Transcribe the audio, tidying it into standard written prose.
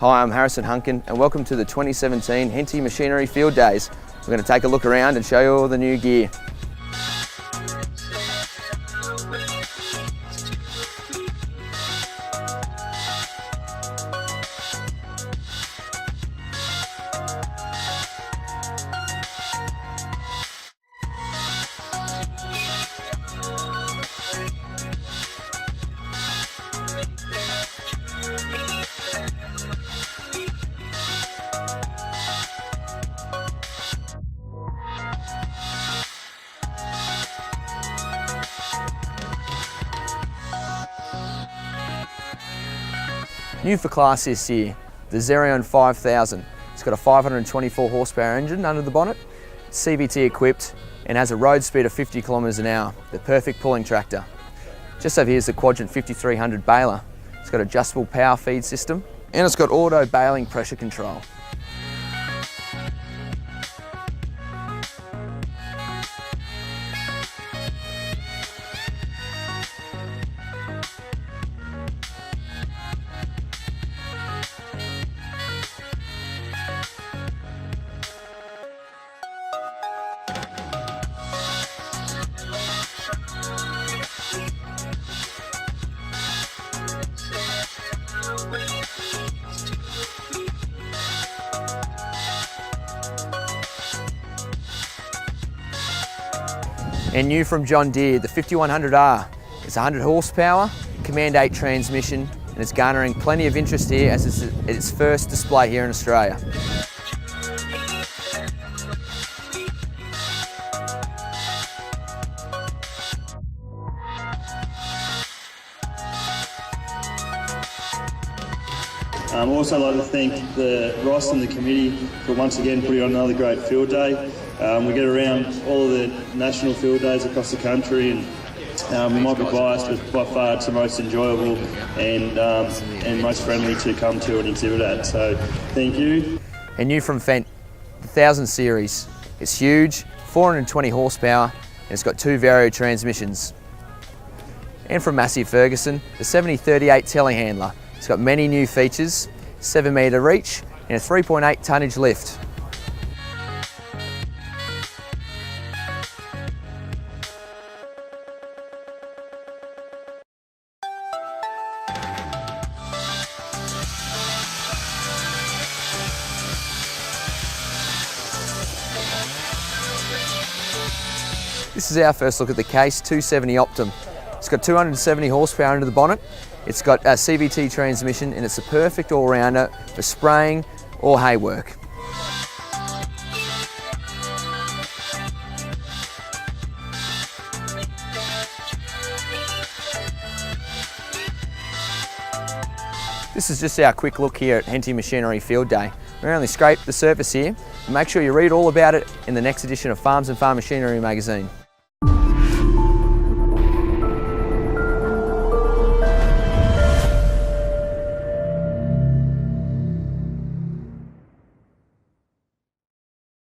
Hi, I'm Harrison Hunkin and welcome to the 2017 Henty Machinery Field Days. We're going to take a look around and show you all the new gear. New for class this year, the Xerion 5000. It's got a 524 horsepower engine under the bonnet, it's CVT equipped and has a road speed of 50 kilometres an hour, the perfect pulling tractor. Just over here is the Quadrant 5300 baler. It's got adjustable power feed system and it's got auto baling pressure control. And new from John Deere, the 5100R. It's 100 horsepower, Command 8 transmission, and it's garnering plenty of interest here as it's its first display here in Australia. I'd also like to thank Ross and the committee for once again putting on another great field day. We get around all of the national field days across the country and we might be biased, but by far it's the most enjoyable and most friendly to come to and exhibit at. So thank you. And new from Fendt, the 1000 series. It's huge, 420 horsepower, and it's got 2 Vario transmissions. And from Massey Ferguson, the 7038 telehandler. It's got many new features, 7 metre reach and a 3.8 tonnage lift. This is our first look at the Case 270 Optim. It's got 270 horsepower under the bonnet. It's got a CVT transmission and it's a perfect all-rounder for spraying or hay work. This is just our quick look here at Henty Machinery Field Day. We only scraped the surface here. Make sure you read all about it in the next edition of Farms and Farm Machinery magazine.